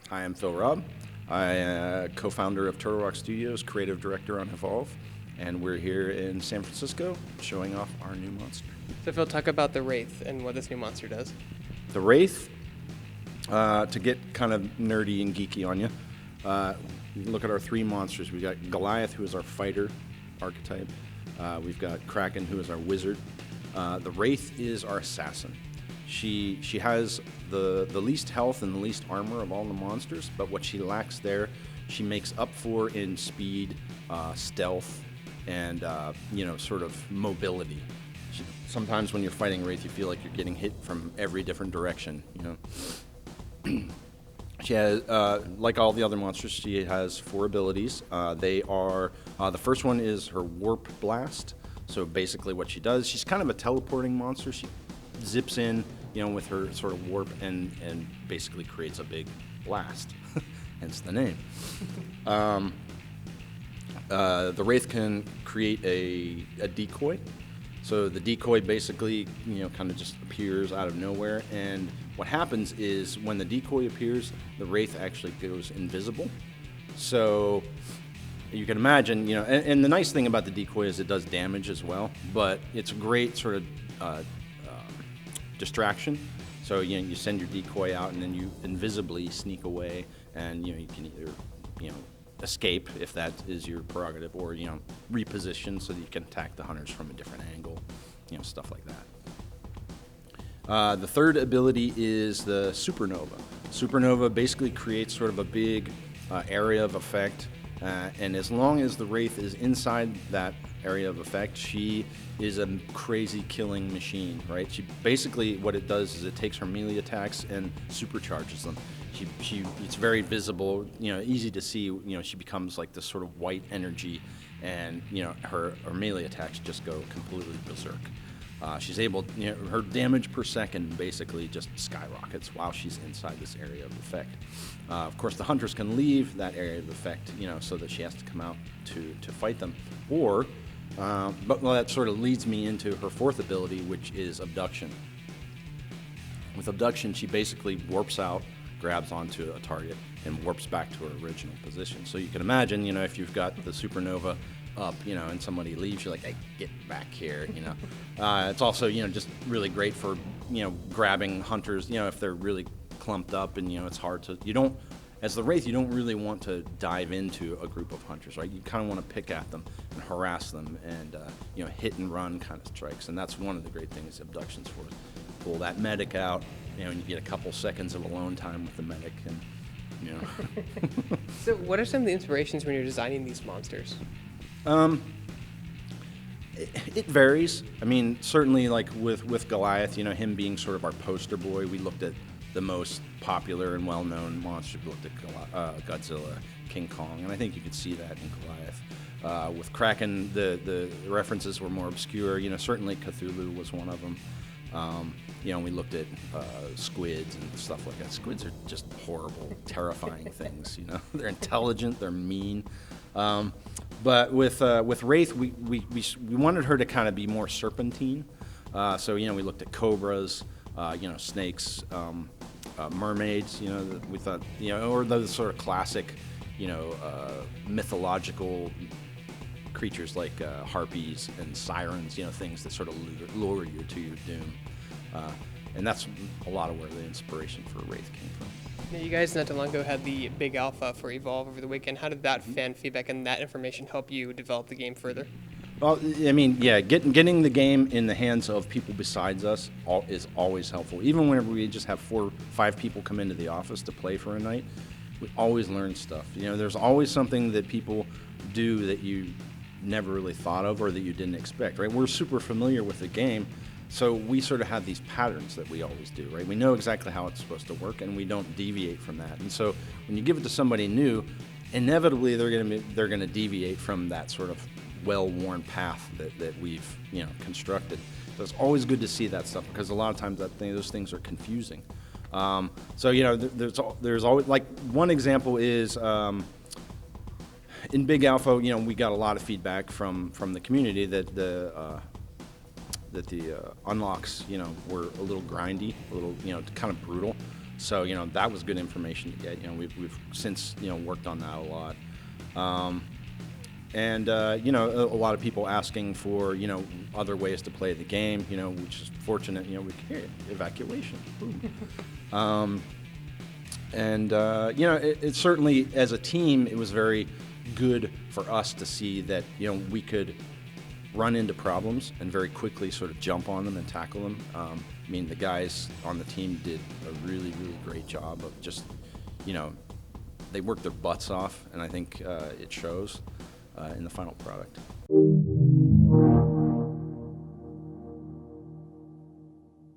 Hi, I'm Phil Robb. I co-founder of Turtle Rock Studios, creative director on Evolve, and we're here in San Francisco showing off our new monster. So Phil, talk about the Wraith and what this new monster does. The Wraith, to get kind of nerdy and geeky on you, look at our three monsters. We got Goliath, who is our fighter archetype. We've got Kraken, who is our wizard. The Wraith is our assassin. She has the least health and the least armor of all the monsters, but what she lacks there, she makes up for in speed, stealth, and sort of mobility. Sometimes when you're fighting Wraith, you feel like you're getting hit from every different direction. She has, like all the other monsters, she has 4 abilities. They are the first one is her Warp Blast. So basically, what she does, she's kind of a teleporting monster. She zips in, with her sort of warp and basically creates a big blast, hence the name. The Wraith can create a decoy. So the decoy basically, kind of just appears out of nowhere. And what happens is when the decoy appears, the Wraith actually goes invisible. So you can imagine, and the nice thing about the decoy is it does damage as well, but it's a great sort of distraction. So you send your decoy out and then you invisibly sneak away, and you can either escape if that is your prerogative, or reposition so that you can attack the hunters from a different angle, stuff like that. The third ability is the Supernova. Supernova basically creates sort of a big area of effect, and as long as the Wraith is inside that area of effect, she is a crazy killing machine, right? She basically, what it does is it takes her melee attacks and supercharges them. It's very visible, easy to see. She becomes like this sort of white energy, and her melee attacks just go completely berserk. She's able, her damage per second basically just skyrockets while she's inside this area of effect. Of course, the hunters can leave that area of effect, so that she has to come out to fight them. Or, but that sort of leads me into her fourth ability, which is abduction. With abduction, she basically warps out, grabs onto a target, and warps back to her original position. So you can imagine, if you've got the Supernova up, and somebody leaves, you're like, hey, get back here, It's also, just really great for, grabbing hunters, if they're really clumped up and, it's hard to, as the Wraith, you don't really want to dive into a group of hunters, right? You kind of want to pick at them and harass them and, hit and run kind of strikes. And that's one of the great things abduction's for. Pull that medic out, and you get a couple seconds of alone time with the medic, and, So what are some of the inspirations when you're designing these monsters? It varies. I mean, certainly like with Goliath, him being sort of our poster boy, we looked at the most popular and well-known monsters. We looked at Godzilla, King Kong, and I think you could see that in Goliath. With Kraken, the references were more obscure. Certainly Cthulhu was one of them. We looked at squids and stuff like that. Squids are just horrible, terrifying things. They're intelligent, they're mean. But with Wraith, we wanted her to kind of be more serpentine. So we looked at cobras, snakes, mermaids. We thought, or those sort of classic, mythological creatures like harpies and sirens. Things that sort of lure you to your doom. And that's a lot of where the inspiration for Wraith came from. Now, you guys not too long ago had the big alpha for Evolve over the weekend. How did that fan feedback and that information help you develop the game further? Well, I mean, yeah, getting the game in the hands of people besides us is always helpful. Even whenever we just have 4 or 5 people come into the office to play for a night, we always learn stuff. There's always something that people do that you never really thought of or that you didn't expect, right? We're super familiar with the game, so we sort of have these patterns that we always do, right? We know exactly how it's supposed to work, and we don't deviate from that. And so when you give it to somebody new, inevitably they're gonna deviate from that sort of well-worn path that we've constructed. So it's always good to see that stuff, because a lot of times those things are confusing. There's always, like, one example is in Big Alpha. We got a lot of feedback from the community that that the unlocks, were a little grindy, a little, kind of brutal. So, that was good information to get. We've since, worked on that a lot. And a lot of people asking for, other ways to play the game, which is fortunate, we can hear evacuation. It certainly, as a team, it was very good for us to see that, we could run into problems and very quickly sort of jump on them and tackle them. The guys on the team did a really, really great job of just, they worked their butts off, and I think it shows in the final product.